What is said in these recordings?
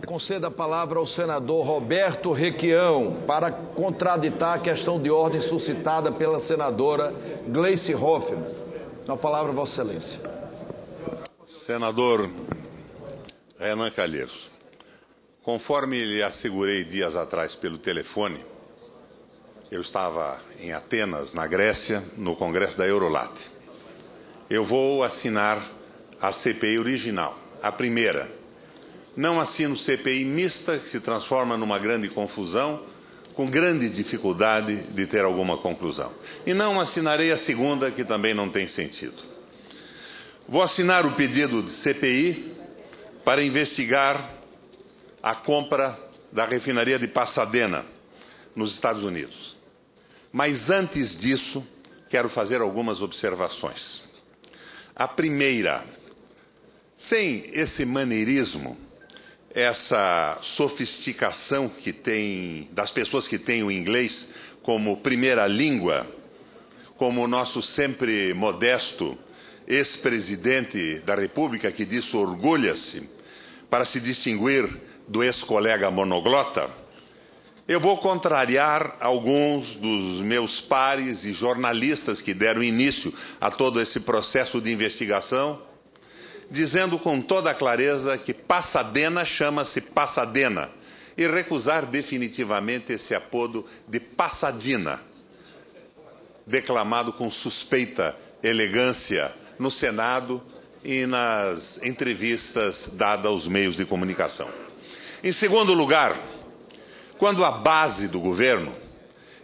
Conceda a palavra ao senador Roberto Requião para contraditar a questão de ordem suscitada pela senadora Gleice Hoffmann. A palavra, Vossa Excelência. Senador Renan Calheiros, conforme lhe assegurei dias atrás pelo telefone, eu estava em Atenas, na Grécia, no Congresso da Eurolat. Eu vou assinar a CPI original, a primeira. Não assino CPI mista, que se transforma numa grande confusão, com grande dificuldade de ter alguma conclusão. E não assinarei a segunda, que também não tem sentido. Vou assinar o pedido de CPI para investigar a compra da refinaria de Pasadena, nos Estados Unidos. Mas antes disso, quero fazer algumas observações. A primeira, sem esse maneirismo, essa sofisticação que tem das pessoas que têm o inglês como primeira língua, como o nosso sempre modesto ex-presidente da República, que disso orgulha-se, para se distinguir do ex-colega monoglota, eu vou contrariar alguns dos meus pares e jornalistas que deram início a todo esse processo de investigação, dizendo com toda a clareza que Pasadena chama-se Pasadena e recusar definitivamente esse apodo de Passadina, declamado com suspeita elegância no Senado e nas entrevistas dadas aos meios de comunicação. Em segundo lugar, quando a base do governo,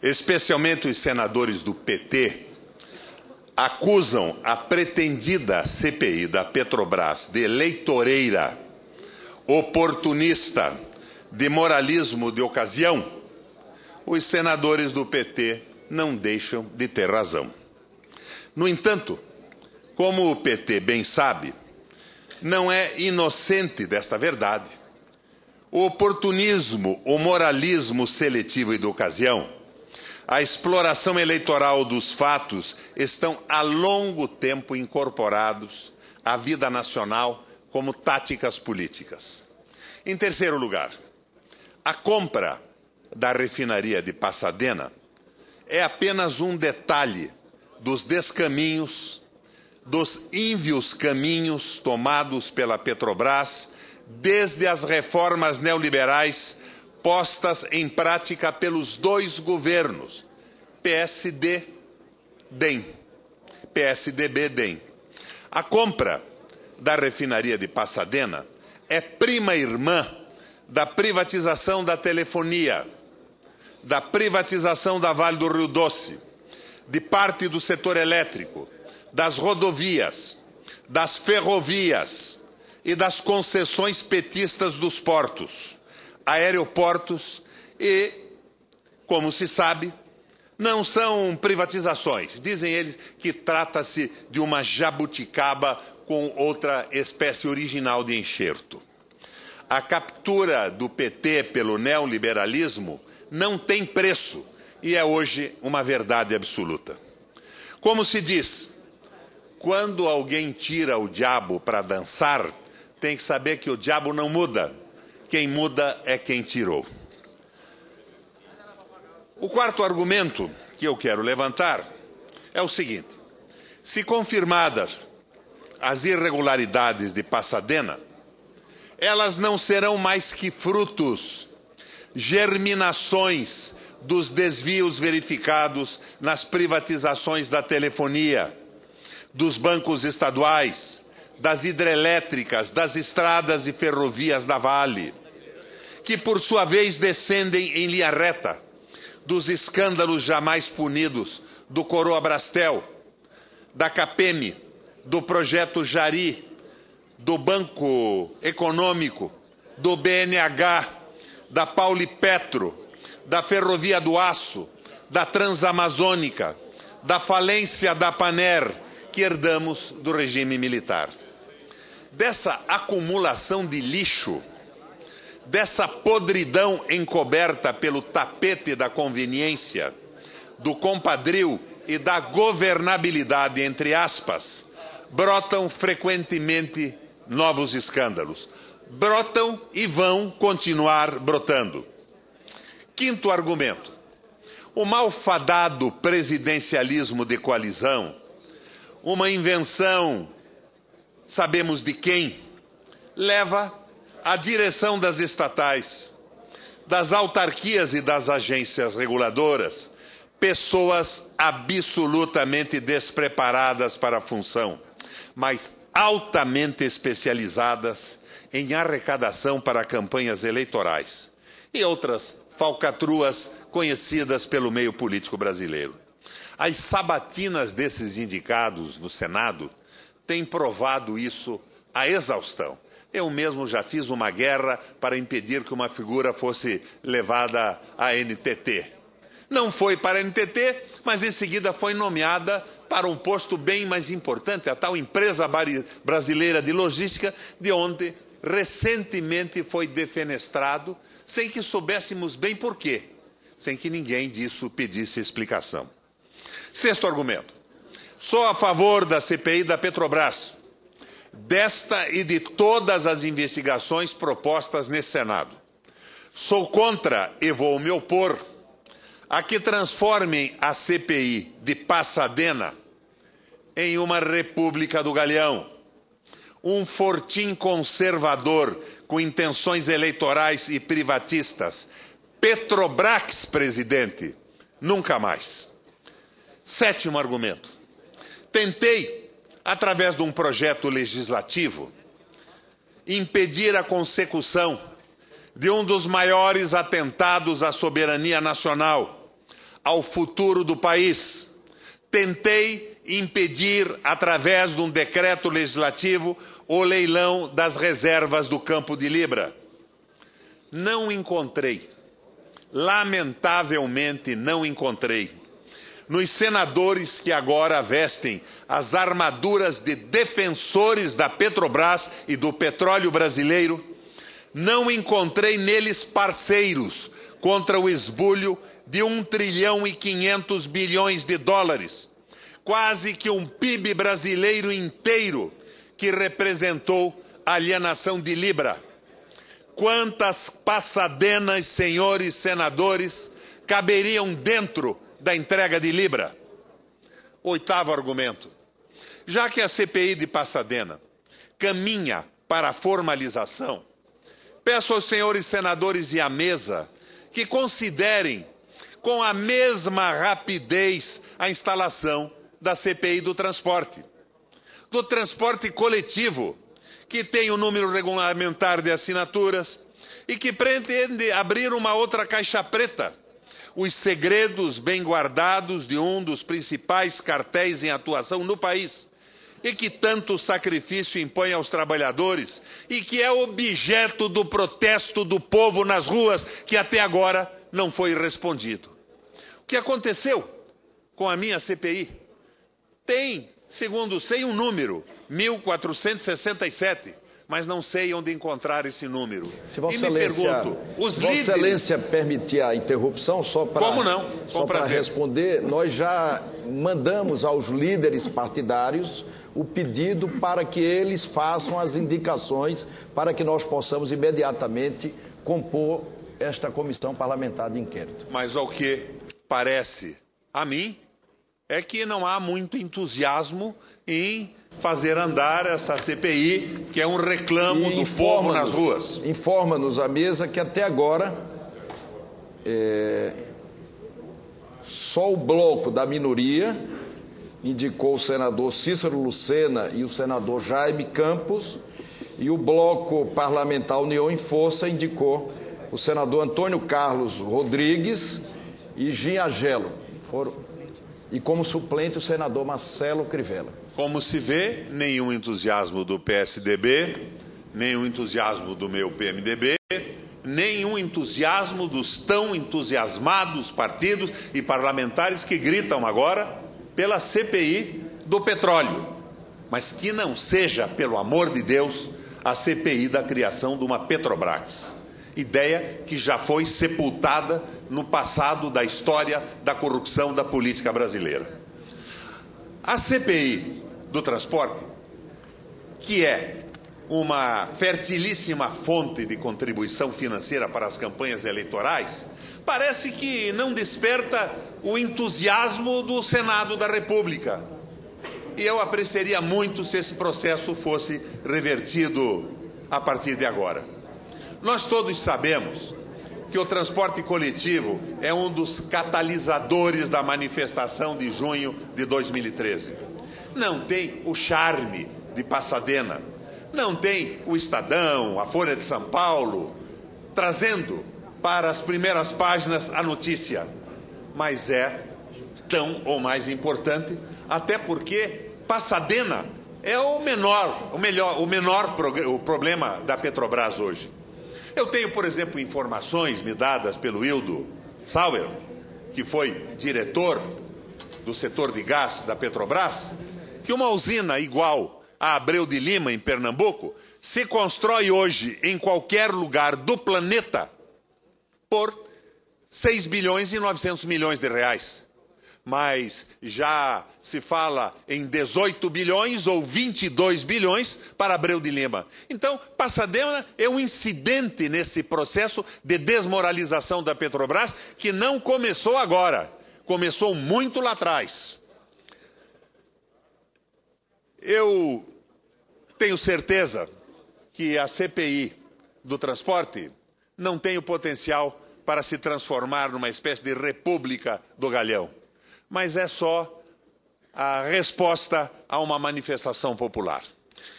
especialmente os senadores do PT, acusam a pretendida CPI da Petrobras de eleitoreira, oportunista, de moralismo de ocasião, os senadores do PT não deixam de ter razão. No entanto, como o PT bem sabe, não é inocente desta verdade. O oportunismo, o moralismo seletivo e de ocasião, a exploração eleitoral dos fatos estão há longo tempo incorporados à vida nacional como táticas políticas. Em terceiro lugar, a compra da refinaria de Pasadena é apenas um detalhe dos descaminhos, dos ínvios caminhos tomados pela Petrobras desde as reformas neoliberais postas em prática pelos dois governos, PSD-DEM, PSDB-DEM. A compra da refinaria de Pasadena é prima irmã da privatização da telefonia, da privatização da Vale do Rio Doce, de parte do setor elétrico, das rodovias, das ferrovias e das concessões petistas dos portos, aeroportos e, como se sabe, não são privatizações. Dizem eles que trata-se de uma jabuticaba com outra espécie original de enxerto. A captura do PT pelo neoliberalismo não tem preço e é hoje uma verdade absoluta. Como se diz, quando alguém tira o diabo para dançar, tem que saber que o diabo não muda. Quem muda é quem tirou. O quarto argumento que eu quero levantar é o seguinte: se confirmadas as irregularidades de Pasadena, elas não serão mais que frutos, germinações dos desvios verificados nas privatizações da telefonia, dos bancos estaduais, das hidrelétricas, das estradas e ferrovias da Vale, que por sua vez descendem em linha reta dos escândalos jamais punidos do Coroa Brastel, da Capemi, do Projeto Jari, do Banco Econômico, do BNH, da Paulipetro, da Ferrovia do Aço, da Transamazônica, da falência da Paner, que herdamos do regime militar. Dessa acumulação de lixo, dessa podridão encoberta pelo tapete da conveniência, do compadrio e da governabilidade, entre aspas, brotam frequentemente novos escândalos. brotam e vão continuar brotando. Quinto argumento: o malfadado presidencialismo de coalizão, uma invenção, sabemos de quem, leva à direção das estatais, das autarquias e das agências reguladoras, pessoas absolutamente despreparadas para a função, mas altamente especializadas em arrecadação para campanhas eleitorais e outras falcatruas conhecidas pelo meio político brasileiro. As sabatinas desses indicados no Senado têm provado isso à exaustão. Eu mesmo já fiz uma guerra para impedir que uma figura fosse levada à NTT. Não foi para a NTT, mas em seguida foi nomeada para um posto bem mais importante, a tal empresa brasileira de logística, de onde recentemente foi defenestrado, sem que soubéssemos bem por quê, sem que ninguém disso pedisse explicação. Sexto argumento: sou a favor da CPI da Petrobras, desta e de todas as investigações propostas nesse Senado. Sou contra e vou me opor a que transformem a CPI de Passadena em uma República do Galeão, um fortim conservador com intenções eleitorais e privatistas. Petrobras, presidente, nunca mais. Sétimo argumento: tentei, através de um projeto legislativo, impedir a consecução de um dos maiores atentados à soberania nacional, ao futuro do país. Tentei impedir, através de um decreto legislativo, o leilão das reservas do Campo de Libra. Não encontrei, lamentavelmente não encontrei, nos senadores que agora vestem as armaduras de defensores da Petrobras e do petróleo brasileiro, não encontrei neles parceiros contra o esbulho de 1,5 trilhão de dólares, quase que um PIB brasileiro inteiro que representou a alienação de Libra. Quantas passadenas, senhores senadores, caberiam dentro da entrega de Libra? Oitavo argumento: já que a CPI de Passadena caminha para a formalização, peço aos senhores senadores e à mesa que considerem com a mesma rapidez a instalação da CPI do transporte coletivo, que tem o número regulamentar de assinaturas e que pretende abrir uma outra caixa preta, os segredos bem guardados de um dos principais cartéis em atuação no país, e que tanto sacrifício impõe aos trabalhadores e que é objeto do protesto do povo nas ruas, que até agora não foi respondido. O que aconteceu com a minha CPI? Tem, segundo sei, um número, 1467, mas não sei onde encontrar esse número. Se Vossa e me pergunto, os líderes... Vossa Excelência permitir a interrupção só para... Como não? Só para responder, nós já mandamos aos líderes partidários o pedido para que eles façam as indicações para que nós possamos imediatamente compor esta comissão parlamentar de inquérito. Mas ao que parece a mim é que não há muito entusiasmo em fazer andar esta CPI, que é um reclamo do povo nas ruas. Informa-nos a mesa que até agora só o bloco da minoria indicou o senador Cícero Lucena e o senador Jaime Campos, e o bloco parlamentar União em Força indicou o senador Antônio Carlos Rodrigues e Ginhagelo. E como suplente o senador Marcelo Crivella. Como se vê, nenhum entusiasmo do PSDB, nenhum entusiasmo do meu PMDB, nenhum entusiasmo dos tão entusiasmados partidos e parlamentares que gritam agora pela CPI do petróleo. Mas que não seja, pelo amor de Deus, a CPI da criação de uma Petrobras. Ideia que já foi sepultada no passado da história da corrupção da política brasileira. A CPI do transporte, que é uma fertilíssima fonte de contribuição financeira para as campanhas eleitorais, parece que não desperta o entusiasmo do Senado da República. E eu apreciaria muito se esse processo fosse revertido a partir de agora. Nós todos sabemos que o transporte coletivo é um dos catalisadores da manifestação de junho de 2013. Não tem o charme de Pasadena, não tem o Estadão, a Folha de São Paulo, trazendo para as primeiras páginas a notícia, mas é tão ou mais importante, até porque Pasadena é o menor problema da Petrobras hoje. Eu tenho, por exemplo, informações me dadas pelo Hildo Sauer, que foi diretor do setor de gás da Petrobras, que uma usina igual a Abreu de Lima, em Pernambuco, se constrói hoje em qualquer lugar do planeta por 6 bilhões e 900 milhões de reais. Mas já se fala em 18 bilhões ou 22 bilhões para Abreu de Lima. Então, Pasadena é um incidente nesse processo de desmoralização da Petrobras, que não começou agora, começou muito lá atrás. Eu tenho certeza que a CPI do transporte não tem o potencial para se transformar numa espécie de república do Galeão, mas é só a resposta a uma manifestação popular.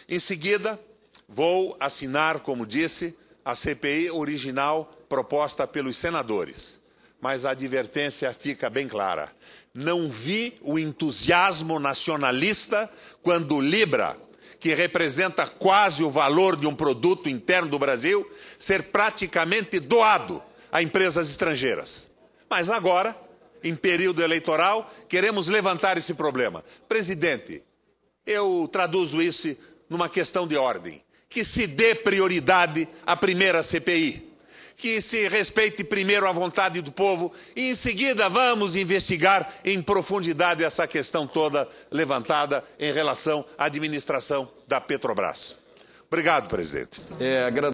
Em seguida, vou assinar, como disse, a CPI original proposta pelos senadores, mas a advertência fica bem clara. Não vi o entusiasmo nacionalista quando o Libra, que representa quase o valor de um produto interno do Brasil, ser praticamente doado a empresas estrangeiras. Mas agora, em período eleitoral, queremos levantar esse problema. Presidente, eu traduzo isso numa questão de ordem. Que se dê prioridade à primeira CPI. Que se respeite primeiro a vontade do povo e, em seguida, vamos investigar em profundidade essa questão toda levantada em relação à administração da Petrobras. Obrigado, presidente.